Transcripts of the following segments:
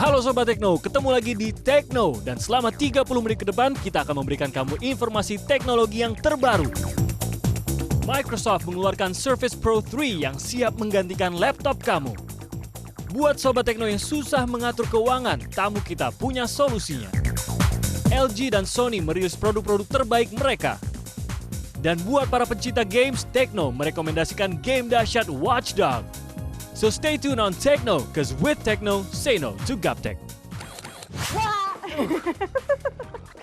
Halo Sobat Tekno, ketemu lagi di Tekno. Dan selama 30 menit ke depan, kita akan memberikan kamu informasi teknologi yang terbaru. Microsoft mengeluarkan Surface Pro 3 yang siap menggantikan laptop kamu. Buat Sobat Tekno yang susah mengatur keuangan, tamu kita punya solusinya. LG dan Sony merilis produk-produk terbaik mereka. Dan buat para pencinta games, Tekno merekomendasikan game dahsyat Watch Dogs. So stay tuned on Tekno, cause with Tekno, say no to Gaptek.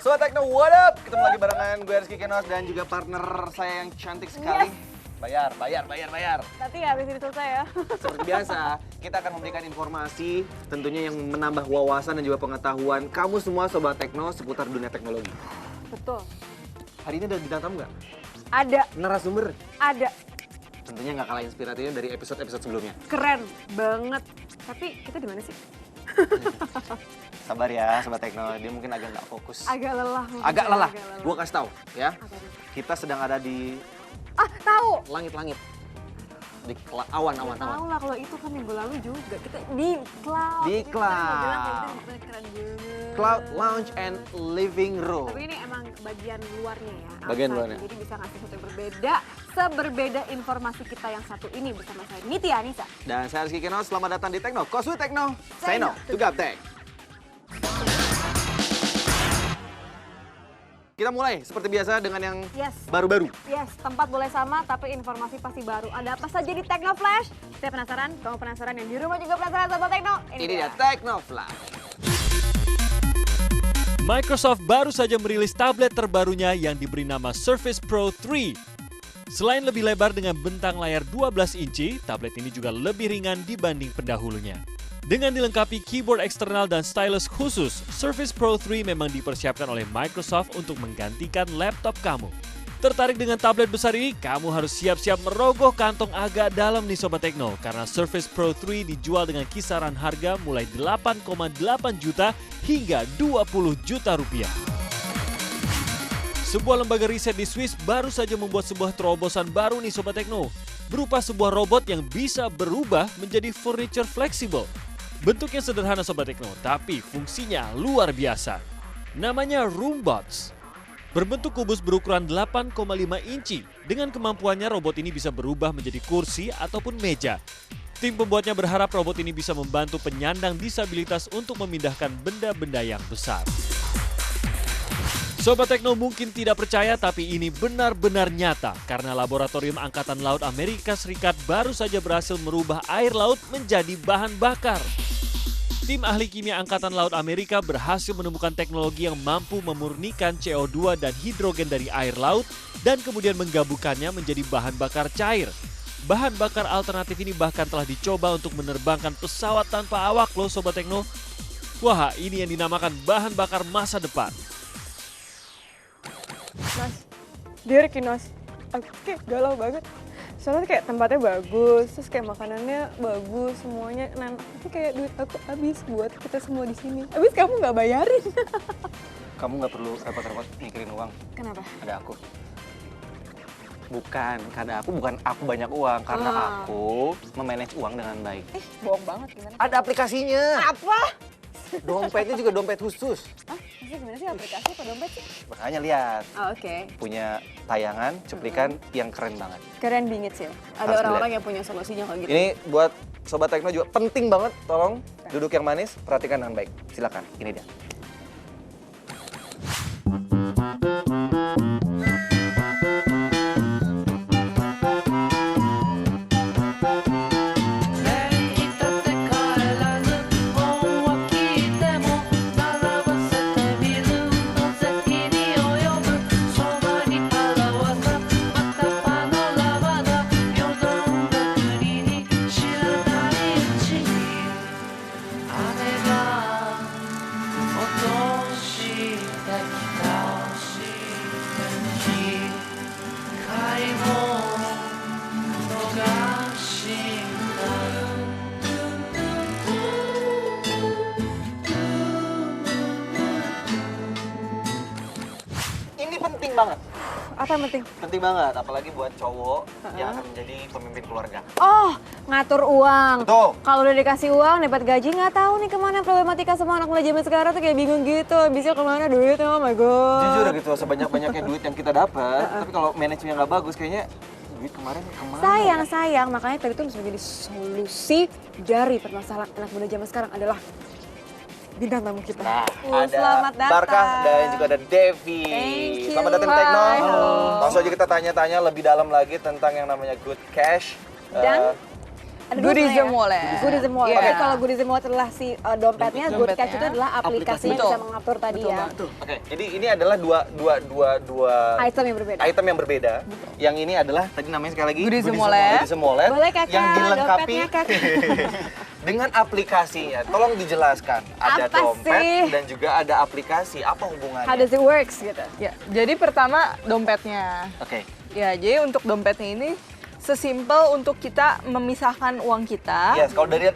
Sobat Tekno, what up? Ketemu lagi barengan gue Rizky Kenos dan juga partner saya yang cantik sekali. Bayar. Nanti ya habis ini selesai ya. Seperti biasa, kita akan memberikan informasi tentunya yang menambah wawasan dan juga pengetahuan kamu semua Sobat Tekno seputar dunia teknologi. Betul. Hari ini ada bintang tamu nggak? Ada. Narasumber? Ada. Tentunya nggak kalah inspiratifnya dari episode-episode sebelumnya. Keren banget. Tapi kita di mana sih? Sabar ya Sobat Tekno, dia mungkin agak nggak fokus. Agak lelah. Agak lelah. Gue kasih tahu ya. Apa tuh? Kita sedang ada di Tahu. langit-langit. Di awan-awan. Tahu lah kalau itu kan minggu lalu juga kita di cloud. Di Kita cloud. bilang kayak gitu, keren banget. Cloud Lounge and Living Room. Tapi ini emang bagian luarnya ya. Bagian outside. luarnya. Jadi bisa ngasih sesuatu yang berbeda. Seberbeda informasi kita yang satu ini bersama saya Nitya Anissa. Dan saya Rizky Kenos, selamat datang di Tekno. Cause with Tekno, say no to Gaptek. Kita mulai seperti biasa dengan yang Yes. baru-baru. Yes, tempat boleh sama tapi informasi pasti baru. Ada apa saja di Tekno Flash? Saya penasaran, kamu penasaran, yang di rumah juga penasaran Sobat Tekno? Ini dia Tekno Flash. Microsoft baru saja merilis tablet terbarunya yang diberi nama Surface Pro 3. Selain lebih lebar dengan bentang layar 12 inci, tablet ini juga lebih ringan dibanding pendahulunya. Dengan dilengkapi keyboard eksternal dan stylus khusus, Surface Pro 3 memang dipersiapkan oleh Microsoft untuk menggantikan laptop kamu. Tertarik dengan tablet besar ini? Kamu harus siap-siap merogoh kantong agak dalam nih Sobat Tekno, karena Surface Pro 3 dijual dengan kisaran harga mulai 8,8 juta hingga 20 juta rupiah. Sebuah lembaga riset di Swiss baru saja membuat sebuah terobosan baru nih Sobat Tekno, berupa sebuah robot yang bisa berubah menjadi furniture flexible. Bentuknya sederhana Sobat Tekno, tapi fungsinya luar biasa. Namanya Roombots. Berbentuk kubus berukuran 8,5 inci. Dengan kemampuannya robot ini bisa berubah menjadi kursi ataupun meja. Tim pembuatnya berharap robot ini bisa membantu penyandang disabilitas untuk memindahkan benda-benda yang besar. Sobat Tekno mungkin tidak percaya, tapi ini benar-benar nyata karena Laboratorium Angkatan Laut Amerika Serikat baru saja berhasil merubah air laut menjadi bahan bakar. Tim ahli kimia Angkatan Laut Amerika berhasil menemukan teknologi yang mampu memurnikan CO2 dan hidrogen dari air laut dan kemudian menggabungkannya menjadi bahan bakar cair. Bahan bakar alternatif ini bahkan telah dicoba untuk menerbangkan pesawat tanpa awak loh Sobat Tekno. Wah, ini yang dinamakan bahan bakar masa depan. Mas, dia Kinos, aku kayak galau banget. Soalnya kayak tempatnya bagus, terus kayak makanannya bagus semuanya. Nah, tapi kayak duit aku habis buat kita semua di sini. Habis kamu nggak bayarin. Kamu nggak perlu repot-repot mikirin uang. Kenapa? Ada aku. Bukan aku banyak uang, karena aku memanage uang dengan baik. Bohong banget gimana? Ada aplikasinya. Apa? Dompetnya juga dompet khusus. Hah? Maksudnya gimana sih aplikasi apa dompet sih? Makanya lihat, Oh, oke. punya tayangan, cuplikan yang keren banget. Keren bingit sih. Ada Harus orang-orang yang punya solusinya kalau gitu. Ini buat Sobat Tekno juga penting banget, tolong duduk yang manis, perhatikan dengan baik. Silakan, ini dia. Apa yang penting? Penting banget, apalagi buat cowok yang akan menjadi pemimpin keluarga. Oh, ngatur uang. Betul. Kalau udah dikasih uang, dapat gaji nggak tahu nih kemana. Problematika semua anak muda zaman sekarang tuh kayak bingung gitu. Bisa kemana duit, oh my god. Jujur gitu, sebanyak-banyaknya duit yang kita dapat, tapi kalau manajemennya nggak bagus, kayaknya duit kemarin kemana? Sayang. Makanya tadi tuh harus menjadi solusi dari permasalahan anak muda zaman sekarang adalah bintang tamu kita. Nah, ada Selamat datang. Barkah dan juga ada Devi. Thank you. Selamat datang di Tekno. Hai, halo. Langsung aja kita tanya-tanya lebih dalam lagi tentang yang namanya Good Cash. Dan ada dua Goodism sebenarnya. Wallet. Goodism Wallet. Iya. Jadi kalau Goodism Wallet adalah si dompetnya, Good Cash itu adalah aplikasi yang Betul. bisa mengatur tadi ya. Oke, jadi ini adalah dua Item yang berbeda. item yang berbeda. Yang ini adalah tadi namanya sekali lagi Goodism Wallet. Goodism Wallet Boleh, Kakak, yang dilengkapi dompetnya, Kakak. dengan aplikasinya. Tolong dijelaskan. Ada Apa dompet sih? dan juga ada aplikasi. Apa hubungannya? How does it works gitu? Ya, jadi pertama dompetnya. Oke. Ya, jadi untuk dompetnya ini sesimpel untuk kita memisahkan uang kita. Yes, kalau dari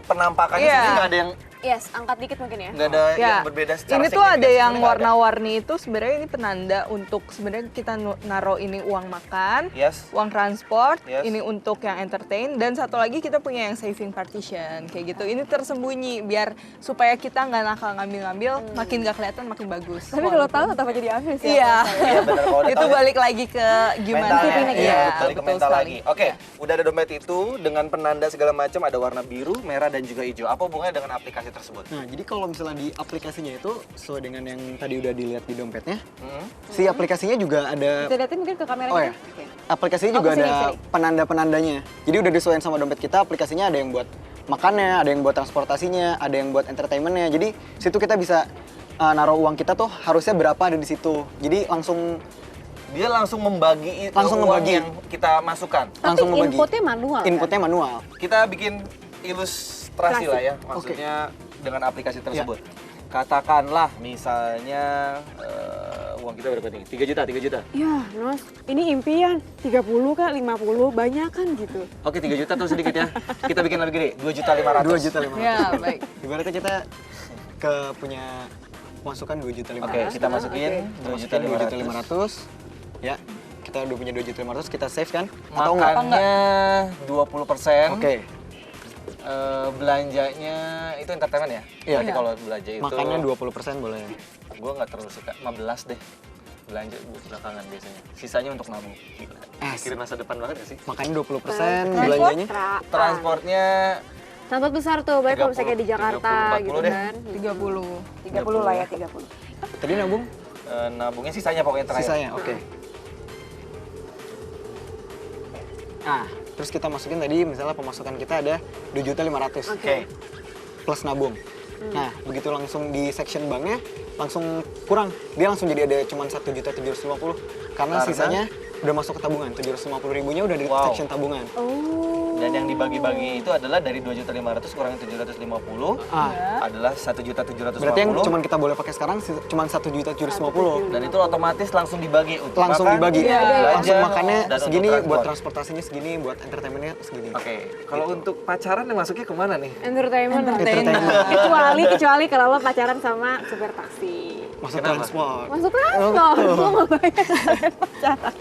penampakannya Iya. sendiri nggak ada yang Yes, angkat dikit mungkin ya. nggak ada Ya, yang berbeda secara ini tuh signifikan. ada yang Sebenarnya nggak ada. warna-warni itu sebenarnya ini penanda untuk sebenarnya kita naruh ini uang makan, Yes. uang transport, Yes. ini untuk yang entertain, dan satu lagi kita punya yang saving partition kayak gitu. Ini tersembunyi biar supaya kita nggak nakal ngambil-ngambil, makin gak kelihatan makin bagus. Tapi kalau tahu tetap aja diambil sih. Iya. Iya benar kalau udah Itu tahu ya. balik lagi ke gimana. Mentalnya, Iya, iya, balik ke betul mental sekali. lagi. Oke, udah ada dompet itu dengan penanda segala macam, ada warna biru, merah dan juga hijau. Apa hubungannya dengan aplikasi tersebut? Nah, jadi kalau misalnya di aplikasinya itu sesuai dengan yang tadi udah dilihat di dompetnya, Hmm. si aplikasinya juga ada Bisa lihatin mungkin ke kamera Oh kita. ya. Oke. aplikasinya Oh, juga kesini, ada kesini. penanda-penandanya. Jadi udah disesuaikan sama dompet kita, aplikasinya ada yang buat makannya, ada yang buat transportasinya, ada yang buat entertainmentnya. Jadi situ kita bisa naruh uang kita tuh harusnya berapa ada di situ. Jadi langsung Dia langsung membagi Langsung uang membagi. yang kita masukkan. Tapi langsung membagi. inputnya manual. kan? Inputnya manual. Kita bikin ilustrasi lah ya, maksudnya dengan aplikasi tersebut. Katakanlah misalnya uang kita berapa nih? 3 juta, 3 juta. Ya, Nos, ini impian. 30 kak, 50, banyak kan gitu. Oke, 3 juta tuh sedikit ya. Kita bikin lebih gede, 2.500.000. 2.500.000. Ya, baik. Ibaratnya kita punya masukan 2.500.000. Oke, kita masukin Kita masukin 2.500.000. 2.500.000. Ya, kita udah punya 2.500.000, kita save kan? Atau enggak? Makannya 20%. Oke. Belanjanya itu entertainment ya? Iya. Berarti kalau belanja itu Makannya 20% boleh. gue nggak terlalu suka, 15 deh belanja belakangan biasanya. Sisanya untuk nabung. Gila. Mikirin masa depan banget gak sih? Makannya 20% belanjanya. Transportnya Transport besar tuh, baik kalau 30, misalnya kayak di Jakarta 30, 40 gitu deh. kan. 30. 30 lah ya, 30. Tadi nabung? nabungnya sisanya pokoknya terakhir. Sisanya, oke. Nah, terus kita masukin tadi misalnya pemasukan kita ada 2.500.000. Oke. Plus nabung. Nah, begitu langsung di section banknya langsung kurang. Dia langsung jadi ada cuma 1.750.000 karena sisanya udah masuk ke tabungan. 750.000-nya udah di Wow. section tabungan. Dan yang dibagi-bagi itu adalah dari 2.500.000 kurangin 750 adalah 1.750.000. Berarti yang cuma kita boleh pakai sekarang cuma 1.750.000. Dan itu otomatis langsung dibagi untuk Langsung makan, dibagi. belanja, Langsung makannya dan untuk segini, buat transport. transportasinya segini, buat entertainmentnya segini. Oke, kalau untuk pacaran yang masuknya kemana nih? Entertainment. Entertainment. kecuali kalau lo pacaran sama supir taksi. Masuk Kenapa? transport. Masuk transport, lo nggak bayar kalian pacaran.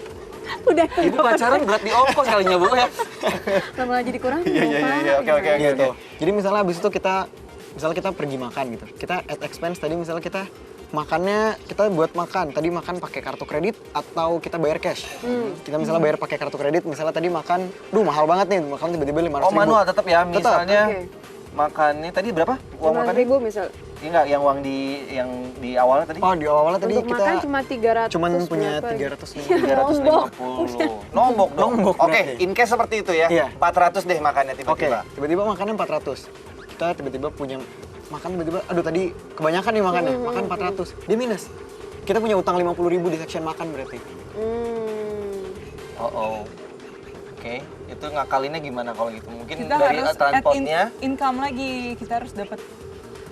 Udah itu Ibu pacaran berat di ongkos kalinya Bu ya. lama jadi kurang. Iya, oke. Gitu. Jadi misalnya abis itu misalnya kita pergi makan gitu. Kita at expense tadi misalnya kita makannya kita buat makan. Tadi makan pakai kartu kredit atau kita bayar cash. Kita misalnya bayar pakai kartu kredit, misalnya tadi makan, mahal banget nih, makan tiba-tiba 500.000. Oh manual tetap ya, Tetap. misalnya Oke. makannya tadi berapa? Uang makannya? 5.000 misal. Iya nggak, yang uang yang di awalnya tadi? Oh, di awalnya tadi Untuk kita makan cuma 300. cuman punya berapa gitu. 350. Nombok dong. Nombok Oke, berarti. in case seperti itu ya. Iya. 400 deh makannya Oke, tiba-tiba. tiba-tiba makannya 400. Kita tiba-tiba punya makan tiba-tiba, aduh tadi kebanyakan nih makannya, makan 400. Dia minus. Kita punya utang 50.000 di section makan berarti. Oh. Oke, itu ngakalinnya gimana kalau gitu? Mungkin Kita dari harus add transportnya. income lagi. Kita harus dapat.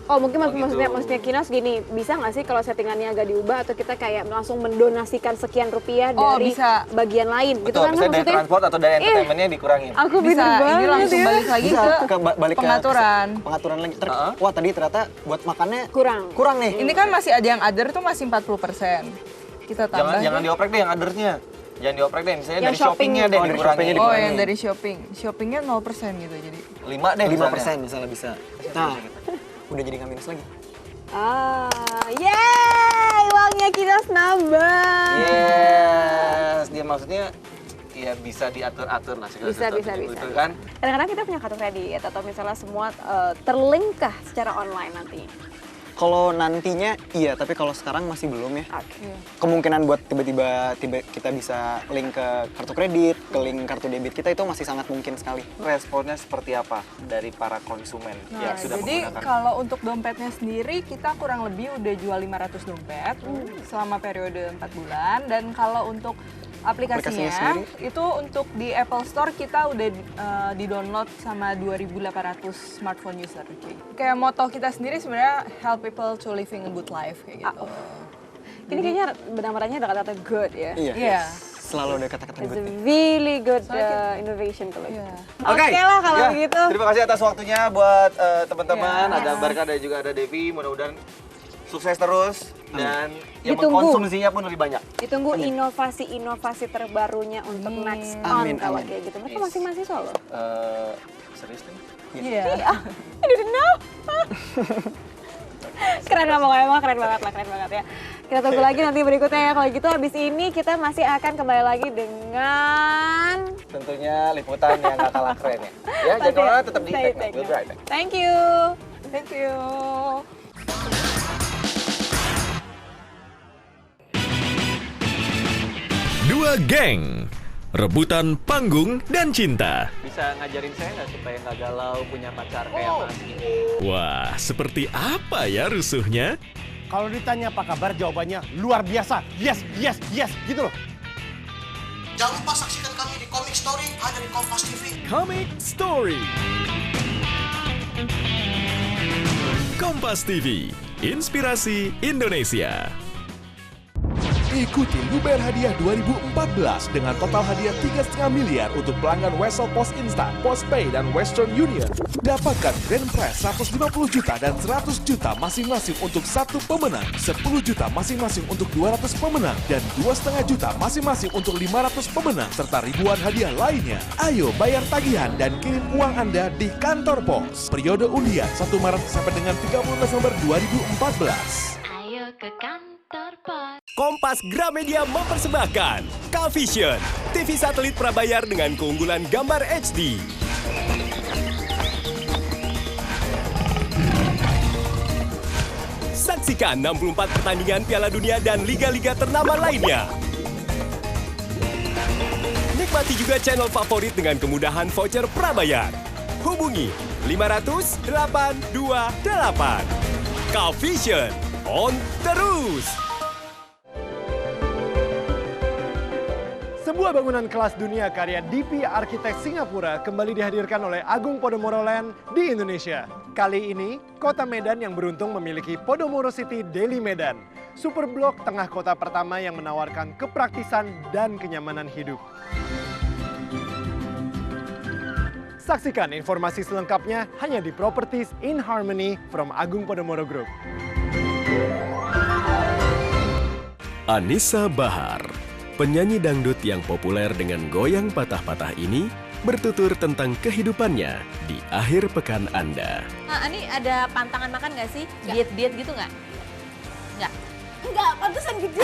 Oh mungkin Oh, gitu. maksudnya Kinas gini, bisa nggak sih kalau settingannya agak diubah atau kita kayak langsung mendonasikan sekian rupiah Oh, dari bisa. bagian lain gitu Betul, kan misalnya dari maksudnya? transport atau dari entertainmentnya dikurangin. Aku Bisa, pinter ini banget langsung ya. balik lagi Bisa ke balik pengaturan. pengaturan lagi. Heeh. Wah, tadi ternyata buat makannya Kurang. kurang nih. Ini kan masih ada yang other tuh masih 40%. Kita tambah. Jangan dioprek deh yang othersnya. Jangan dioprek deh, misalnya Yang dari shoppingnya deh dari dikurangi. shoppingnya Oh, yang dari shopping. Shoppingnya 0% gitu jadi. 5 deh 5% misalnya bisa. Nah, udah jadi nggak minus lagi. Yeay, uangnya Kinos nambah. Yes, dia maksudnya ya bisa diatur-atur lah segala Bisa. Itu kan. Kadang-kadang kita punya kartu kredit atau misalnya semua terlink kah secara online nanti? Kalau nantinya iya, tapi kalau sekarang masih belum ya. Oke. Kemungkinan buat tiba-tiba kita bisa link ke kartu kredit, ke link kartu debit kita itu masih sangat mungkin sekali. Responnya seperti apa dari para konsumen yang sudah Jadi menggunakan? kalau untuk dompetnya sendiri kita kurang lebih udah jual 500 dompet selama periode 4 bulan, dan kalau untuk aplikasinya sendiri? itu untuk di Apple Store kita udah di-download sama 2.800 smartphone user. Kayak moto kita sendiri sebenarnya help people to living a good life kayak gitu. Ini kayaknya benang-benangnya ada kata-kata good ya. Iya. Selalu ada kata-kata It's good. a really good innovation kalau gitu. Iya. Oke lah kalau Ya, begitu. Terima kasih atas waktunya buat teman-teman. Ya. Ada Barka dan juga ada Devi. Mudah-mudahan sukses terus dan yang Ditunggu. mengkonsumsinya pun lebih banyak. Ditunggu inovasi-inovasi terbarunya untuk next on Amin, kalau amin. kayak gitu. Mereka masih mahasiswa loh. Serius nih? Iya. I didn't know. Keren lah pokoknya, emang keren banget ya. Kita tunggu lagi nanti berikutnya ya. Kalau gitu habis ini kita masih akan kembali lagi dengan Tentunya liputan yang gak kalah keren ya. Ya, jangan kemana-mana, tetap di Stay Tekno. We'll be right back. Thank you. Thank you. Dua geng, rebutan panggung dan cinta. Bisa ngajarin saya nggak supaya nggak galau, punya pacar kayak Mas ini? Wah, seperti apa ya rusuhnya? Kalau ditanya apa kabar, jawabannya luar biasa. Yes, yes, yes, gitu loh. Jangan lupa saksikan kami di Comic Story hanya di Kompas TV. Comic Story. Kompas TV, inspirasi Indonesia. Ikuti Luber Hadiah 2014 dengan total hadiah 3,5 miliar untuk pelanggan Wesel Pos Instan, Postpay, dan Western Union. Dapatkan grand prize 150 juta dan 100 juta masing-masing untuk satu pemenang, 10 juta masing-masing untuk 200 pemenang, dan 2,5 juta masing-masing untuk 500 pemenang, serta ribuan hadiah lainnya. Ayo bayar tagihan dan kirim uang Anda di kantor pos. Periode undian 1 Maret sampai dengan 30 November 2014. Ayo ke kantor pos. Kompas Gramedia mempersembahkan K-Vision, TV satelit prabayar dengan keunggulan gambar HD. Saksikan 64 pertandingan Piala Dunia dan liga-liga ternama lainnya. Nikmati juga channel favorit dengan kemudahan voucher prabayar. Hubungi 500 828. K-Vision, on terus! Sebuah bangunan kelas dunia karya DP Arsitek Singapura kembali dihadirkan oleh Agung Podomoro Land di Indonesia. Kali ini, kota Medan yang beruntung memiliki Podomoro City Daily Medan, super blok tengah kota pertama yang menawarkan kepraktisan dan kenyamanan hidup. Saksikan informasi selengkapnya hanya di Properties in Harmony from Agung Podomoro Group. Anissa Bahar, penyanyi dangdut yang populer dengan goyang patah-patah ini, bertutur tentang kehidupannya di akhir pekan Anda. Ani ada pantangan makan nggak sih? Diet-diet gitu nggak? Nggak. Nggak, pantesan gitu.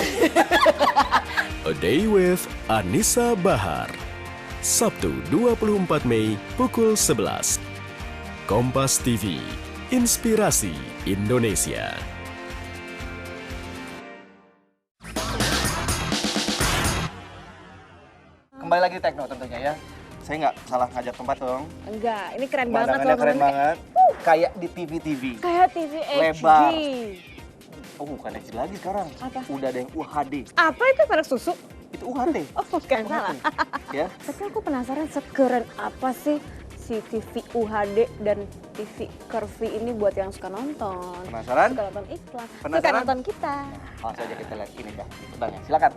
A Day with Anissa Bahar. Sabtu 24 Mei pukul 11. Kompas TV, inspirasi Indonesia. Kembali lagi di Tekno tentunya ya. Saya nggak salah ngajak tempat dong. Enggak, ini keren banget Pemandangannya loh. keren banget. Kayak di TV-TV. Kayak TV HD. Lebar. Oh, bukan HD lagi sekarang. Apa? Udah ada yang UHD. Apa itu merek susu? Itu UHD. Oh, bukan salah. Ya. Tapi aku penasaran sekeren apa sih si TV UHD dan TV Curvy ini buat yang suka nonton. Penasaran? Suka nonton iklan. Suka Penasaran? nonton kita. Langsung aja kita lihat ini dah. Liputannya. Silakan.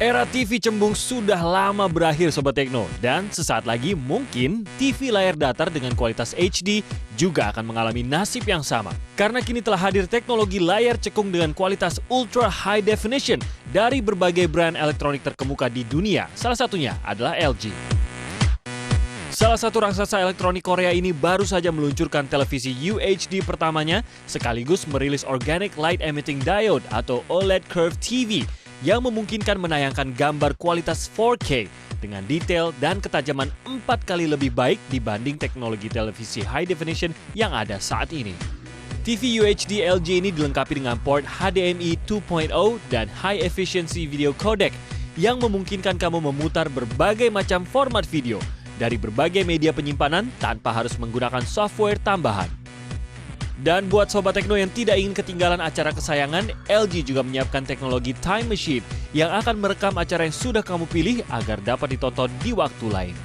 Era TV cembung sudah lama berakhir Sobat Tekno, dan sesaat lagi mungkin TV layar datar dengan kualitas HD juga akan mengalami nasib yang sama. Karena kini telah hadir teknologi layar cekung dengan kualitas ultra high definition dari berbagai brand elektronik terkemuka di dunia, salah satunya adalah LG. Salah satu raksasa elektronik Korea ini baru saja meluncurkan televisi UHD pertamanya sekaligus merilis Organic Light Emitting Diode atau OLED Curved TV yang memungkinkan menayangkan gambar kualitas 4K dengan detail dan ketajaman 4 kali lebih baik dibanding teknologi televisi high definition yang ada saat ini. TV UHD LG ini dilengkapi dengan port HDMI 2.0 dan High Efficiency Video Codec yang memungkinkan kamu memutar berbagai macam format video dari berbagai media penyimpanan tanpa harus menggunakan software tambahan. Dan buat Sobat Tekno yang tidak ingin ketinggalan acara kesayangan, LG juga menyiapkan teknologi Time Machine yang akan merekam acara yang sudah kamu pilih agar dapat ditonton di waktu lain.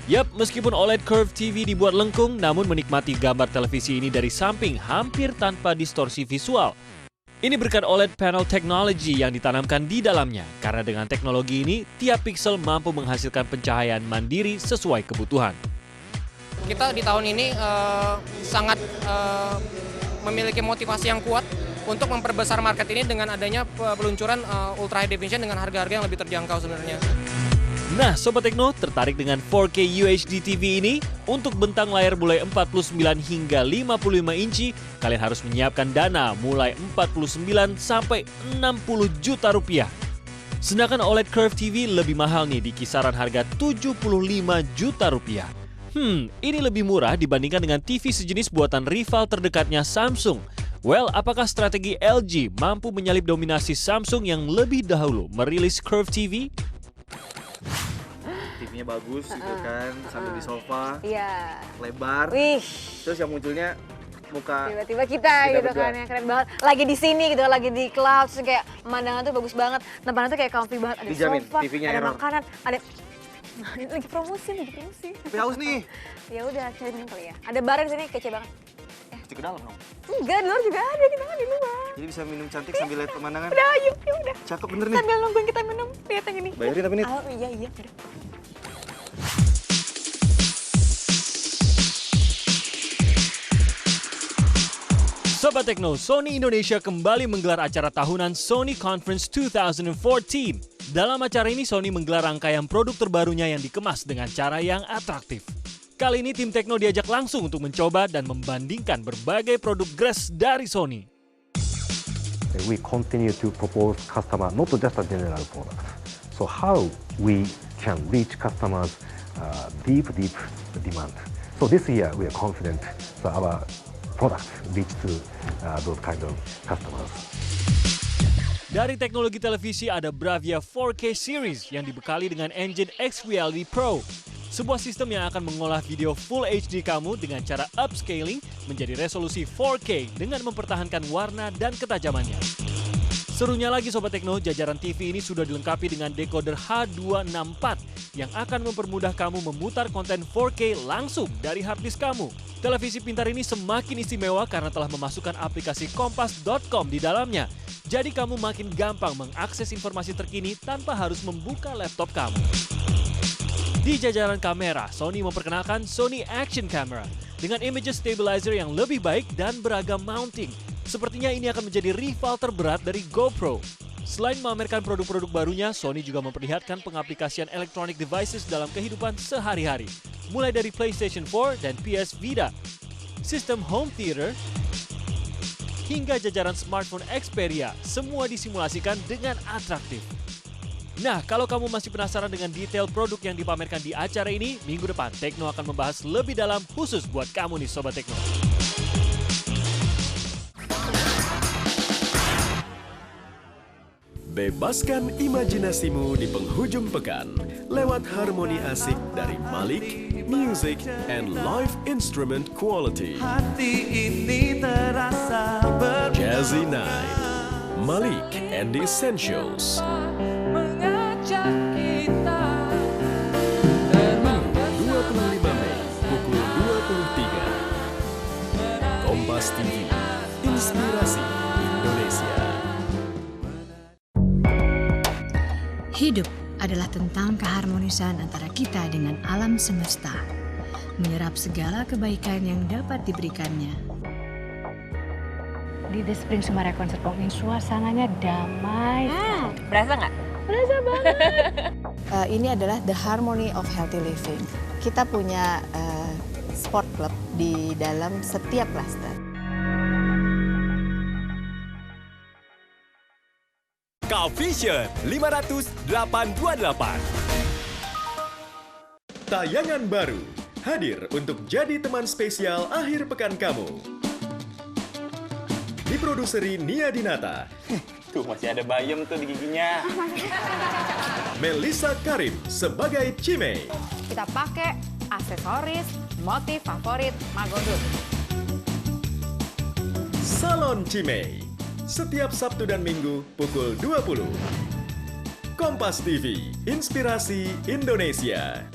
Yap, meskipun OLED Curved TV dibuat lengkung, namun menikmati gambar televisi ini dari samping hampir tanpa distorsi visual. Ini berkat OLED panel technology yang ditanamkan di dalamnya, karena dengan teknologi ini, tiap piksel mampu menghasilkan pencahayaan mandiri sesuai kebutuhan. Kita di tahun ini sangat memiliki motivasi yang kuat untuk memperbesar market ini dengan adanya peluncuran Ultra High Definition dengan harga-harga yang lebih terjangkau sebenarnya. Nah, Sobat Tekno tertarik dengan 4K UHD TV ini? Untuk bentang layar mulai 49 hingga 55 inci, kalian harus menyiapkan dana mulai 49 sampai 60 juta rupiah. Sedangkan OLED Curved TV lebih mahal nih di kisaran harga 75 juta rupiah. Ini lebih murah dibandingkan dengan TV sejenis buatan rival terdekatnya Samsung. Well, apakah strategi LG mampu menyalip dominasi Samsung yang lebih dahulu merilis Curved TV? TV-nya bagus gitu kan, sambil di sofa, lebar. Wih. Terus yang munculnya muka tiba-tiba kita gitu kan, yang keren banget. Lagi di sini gitu, lagi di cloud, terus kayak pemandangan tuh bagus banget. Tempatnya tuh kayak comfy banget, ada dijamin, sofa, TV-nya ada error. makanan, ada lagi promosi. Tapi haus nih. Ya udah, cari minum kali ya. Ada bar di sini kece banget. Cuci ke dalam dong. Enggak, di luar juga ada, kita kan di luar. Jadi bisa minum cantik sambil lihat pemandangan. Udah, yuk, udah. Cakep bener nih. Sambil nungguin kita minum, lihat yang ini. Bayarin tapi nih. Oh iya, udah. Sobat Tekno, Sony Indonesia kembali menggelar acara tahunan Sony Conference 2014. Dalam acara ini Sony menggelar rangkaian produk terbarunya yang dikemas dengan cara yang atraktif. Kali ini tim Tekno diajak langsung untuk mencoba dan membandingkan berbagai produk Grass dari Sony. We continue to propose customer not just a general product. So how we can reach customers deep demand. So this year we are confident that our product reach to those kind of customers. Dari teknologi televisi ada Bravia 4K Series yang dibekali dengan engine X-Reality Pro. Sebuah sistem yang akan mengolah video Full HD kamu dengan cara upscaling menjadi resolusi 4K dengan mempertahankan warna dan ketajamannya. Serunya lagi Sobat Tekno, jajaran TV ini sudah dilengkapi dengan decoder H264 yang akan mempermudah kamu memutar konten 4K langsung dari harddisk kamu. Televisi pintar ini semakin istimewa karena telah memasukkan aplikasi kompas.com di dalamnya. Jadi kamu makin gampang mengakses informasi terkini tanpa harus membuka laptop kamu. Di jajaran kamera, Sony memperkenalkan Sony Action Camera dengan image stabilizer yang lebih baik dan beragam mounting. Sepertinya ini akan menjadi rival terberat dari GoPro. Selain memamerkan produk-produk barunya, Sony juga memperlihatkan pengaplikasian electronic devices dalam kehidupan sehari-hari. Mulai dari PlayStation 4 dan PS Vita, sistem home theater, hingga jajaran smartphone Xperia, semua disimulasikan dengan atraktif. Nah, kalau kamu masih penasaran dengan detail produk yang dipamerkan di acara ini, minggu depan Tekno akan membahas lebih dalam khusus buat kamu nih Sobat Tekno. Bebaskan imajinasimu di penghujung pekan lewat harmoni asik dari Malik Music and Live Instrument Quality. Hati ini terasa Jazzy Night, Malik and the Essentials. mengajak kita 25 Mei pukul 23. Kompas TV, inspirasi Indonesia. adalah tentang keharmonisan antara kita dengan alam semesta, menyerap segala kebaikan yang dapat diberikannya. Di The Spring Sumara Concert Hall ini suasananya damai. Berasa nggak? Berasa banget. Ini adalah The Harmony of Healthy Living. Kita punya sport club di dalam setiap klaster. Covision 500-828. Tayangan baru hadir untuk jadi teman spesial akhir pekan kamu. Diproduseri Nia Dinata. Tuh masih ada bayam tuh di giginya. Melissa Karim sebagai Cimei. Kita pakai aksesoris, motif favorit Magodut. Salon Cimei. Setiap Sabtu dan Minggu pukul 20. Kompas TV, Inspirasi Indonesia.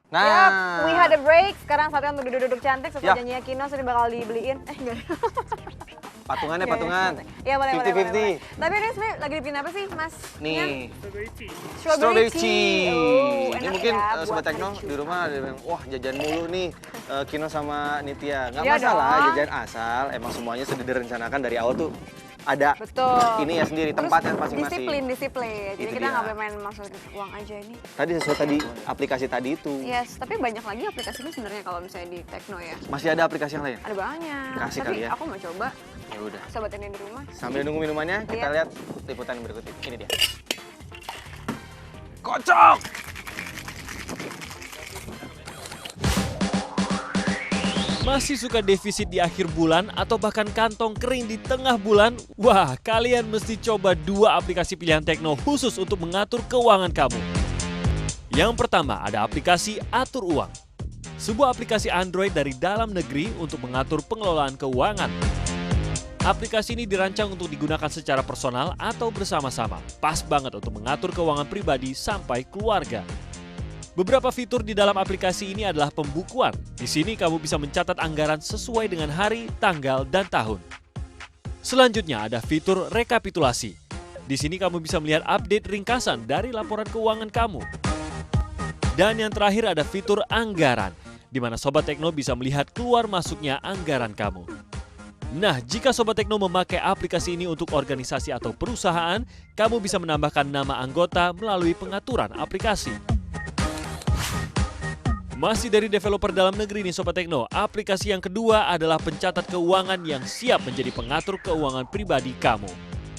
Nah, Yap, we had a break. Sekarang saatnya untuk duduk-duduk cantik setelah Yap. janjinya Kino sudah bakal dibeliin. Enggak. patungannya Iya, patungan. Iya, boleh, boleh, 50-50. boleh. Tapi ini sebenarnya lagi dibikin apa sih, Mas? Nih. Strawberry Strawberry tea. tea. Oh, Ini enak mungkin ya Sobat buat Tekno hari di rumah ada yang wah jajan mulu nih Kino sama Nitya. Nggak Iya masalah dong. jajan asal. Emang semuanya sudah direncanakan dari awal tuh ada Betul. ini ya sendiri tempatnya masing-masing. Disiplin. Jadi Itu kita dia. nggak boleh main maksud uang aja ini. Tadi sesuai tadi aplikasi tadi itu. Yes, tapi banyak lagi aplikasinya sebenarnya kalau misalnya di Tekno ya. Masih ada aplikasi yang lain? Ada banyak. Kasih tapi kali ya. aku mau coba. Ya udah. Sobat yang di rumah. Sambil nunggu minumannya, kita Lihat. lihat liputan berikut ini. Ini dia. Kocok! Masih suka defisit di akhir bulan atau bahkan kantong kering di tengah bulan? Wah, kalian mesti coba 2 aplikasi pilihan Tekno khusus untuk mengatur keuangan kamu. Yang pertama ada aplikasi Atur Uang. Sebuah aplikasi Android dari dalam negeri untuk mengatur pengelolaan keuangan. Aplikasi ini dirancang untuk digunakan secara personal atau bersama-sama. Pas banget untuk mengatur keuangan pribadi sampai keluarga. Beberapa fitur di dalam aplikasi ini adalah pembukuan. Di sini kamu bisa mencatat anggaran sesuai dengan hari, tanggal, dan tahun. Selanjutnya ada fitur rekapitulasi. Di sini kamu bisa melihat update ringkasan dari laporan keuangan kamu. Dan yang terakhir ada fitur anggaran, di mana Sobat Tekno bisa melihat keluar masuknya anggaran kamu. Nah, jika Sobat Tekno memakai aplikasi ini untuk organisasi atau perusahaan, kamu bisa menambahkan nama anggota melalui pengaturan aplikasi. Masih dari developer dalam negeri nih Sobat Tekno, aplikasi yang kedua adalah pencatat keuangan yang siap menjadi pengatur keuangan pribadi kamu.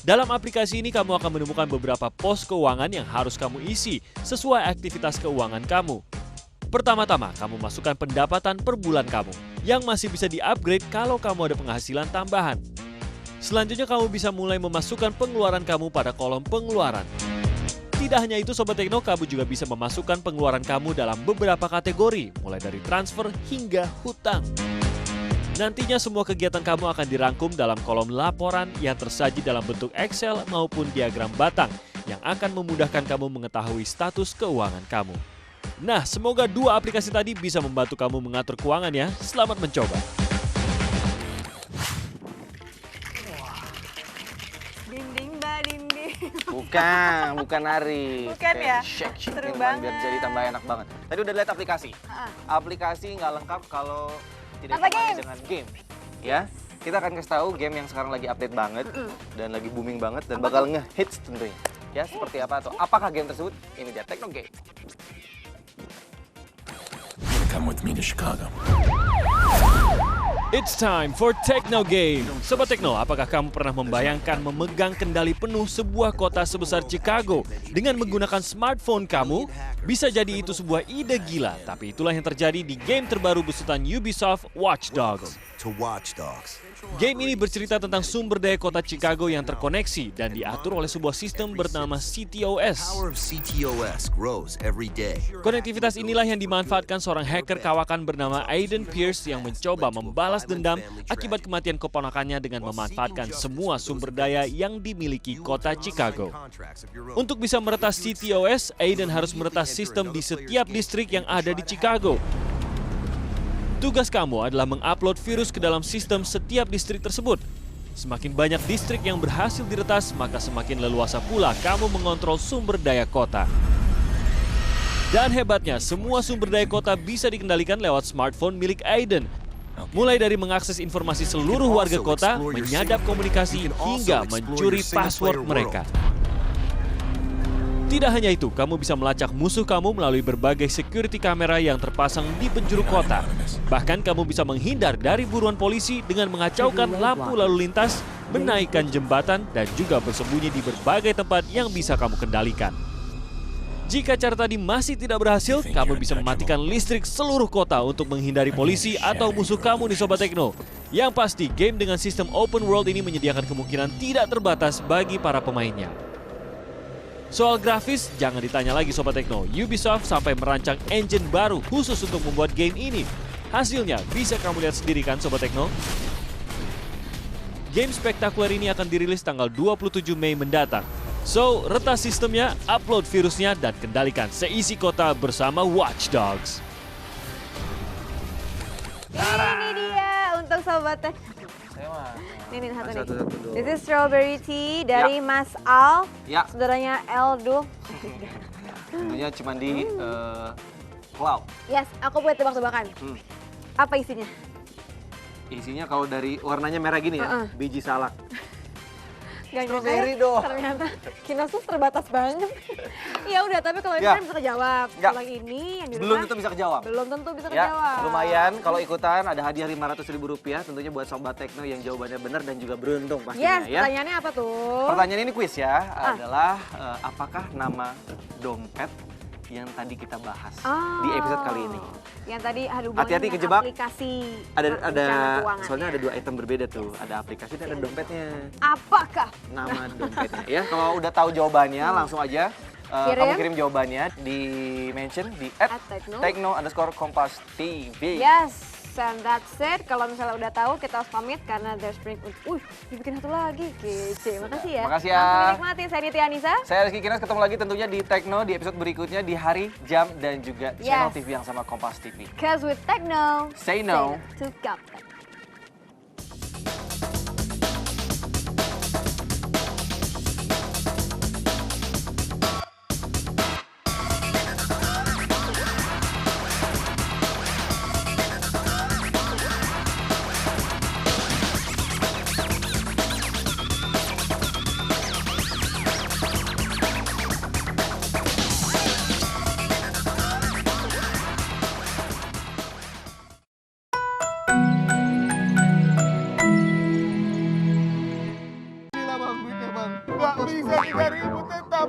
Dalam aplikasi ini kamu akan menemukan beberapa pos keuangan yang harus kamu isi sesuai aktivitas keuangan kamu. Pertama-tama, kamu masukkan pendapatan per bulan kamu, yang masih bisa di-upgrade kalau kamu ada penghasilan tambahan. Selanjutnya kamu bisa mulai memasukkan pengeluaran kamu pada kolom pengeluaran. Tidak hanya itu Sobat Tekno, kamu juga bisa memasukkan pengeluaran kamu dalam beberapa kategori, mulai dari transfer hingga hutang. Nantinya semua kegiatan kamu akan dirangkum dalam kolom laporan yang tersaji dalam bentuk Excel maupun diagram batang yang akan memudahkan kamu mengetahui status keuangan kamu. Nah, semoga 2 aplikasi tadi bisa membantu kamu mengatur keuangan ya. Selamat mencoba. Dinding mbak dinding. Bukan nari. Bukan ya? Shake Seru biar banget. jadi tambah enak banget. Tadi udah lihat aplikasi. Aplikasi nggak lengkap kalau tidak Apa ditemani games? dengan game. Ya, kita akan kasih tahu game yang sekarang lagi update banget dan lagi booming banget dan bakal nge-hits tentunya. Ya, seperti apa atau apakah game tersebut? Ini dia Tekno Game. Come with me to Chicago. It's time for Tekno Game. Sobat Tekno, apakah kamu pernah membayangkan memegang kendali penuh sebuah kota sebesar Chicago dengan menggunakan smartphone kamu? Bisa jadi itu sebuah ide gila, tapi itulah yang terjadi di game terbaru besutan Ubisoft, Watch Dogs. To Watch Dogs. Game ini bercerita tentang sumber daya kota Chicago yang terkoneksi dan diatur oleh sebuah sistem bernama CTOS. Konektivitas inilah yang dimanfaatkan seorang hacker kawakan bernama Aiden Pierce yang mencoba membalas dendam akibat kematian keponakannya dengan memanfaatkan semua sumber daya yang dimiliki kota Chicago. Untuk bisa meretas CTOS, Aiden harus meretas sistem di setiap distrik yang ada di Chicago. Tugas kamu adalah mengupload virus ke dalam sistem setiap distrik tersebut. Semakin banyak distrik yang berhasil diretas, maka semakin leluasa pula kamu mengontrol sumber daya kota. Dan hebatnya, semua sumber daya kota bisa dikendalikan lewat smartphone milik Aiden. Mulai dari mengakses informasi seluruh warga kota, menyadap komunikasi, hingga mencuri password mereka. Tidak hanya itu, kamu bisa melacak musuh kamu melalui berbagai security kamera yang terpasang di penjuru kota. Bahkan kamu bisa menghindar dari buruan polisi dengan mengacaukan lampu lalu lintas, menaikkan jembatan, dan juga bersembunyi di berbagai tempat yang bisa kamu kendalikan. Jika cara tadi masih tidak berhasil, kamu bisa mematikan listrik seluruh kota untuk menghindari polisi atau musuh kamu nih Sobat Tekno. Yang pasti, game dengan sistem open world ini menyediakan kemungkinan tidak terbatas bagi para pemainnya. Soal grafis, jangan ditanya lagi Sobat Tekno. Ubisoft sampai merancang engine baru khusus untuk membuat game ini. Hasilnya bisa kamu lihat sendiri kan Sobat Tekno? Game spektakuler ini akan dirilis tanggal 27 Mei mendatang. So, retas sistemnya, upload virusnya, dan kendalikan seisi kota bersama Watch Dogs. Ini dia untuk Sobat Tekno. Ini satu nih. This is strawberry tea dari Mas Al, saudaranya Eldo. Tentunya cuma di Cloud. Yes, aku buat tebak-tebakan. Apa isinya? Isinya kalau dari warnanya merah gini ya, biji salak. Gak Strawberry dong. Ternyata Kinos tuh terbatas banget. Ya udah, tapi kalau ini kan bisa kejawab. Kalau ini yang di rumah belum tentu bisa kejawab. Belum tentu bisa Ya, kejawab. lumayan kalau ikutan ada hadiah Rp500.000 tentunya buat Sobat Tekno yang jawabannya benar dan juga beruntung pastinya Yes, ya. pertanyaannya apa tuh? Pertanyaan ini kuis ya, adalah apakah nama dompet yang tadi kita bahas di episode kali ini. Yang tadi hati-hati kejebak. Aplikasi. Ada soalnya ada 2 item berbeda tuh. Ada aplikasi dan ada dompetnya. Apakah Nama dompetnya ya. Kalau udah tahu jawabannya langsung aja kamu kirim jawabannya di mention di @tekno_kompas.tv. Yes. And that's it. Kalau misalnya udah tahu, kita harus pamit karena there's break. Dibikin satu lagi. Kece. Makasih ya. Makasih ya. Langsung dinikmati. Saya Niti Anissa. Saya Rizky Kinas. Ketemu lagi tentunya di Tekno di episode berikutnya di hari, jam, dan juga channel TV yang sama Kompas TV. Cause with Tekno, say no to Gaptek. Nggak bisa 3.000 tetap.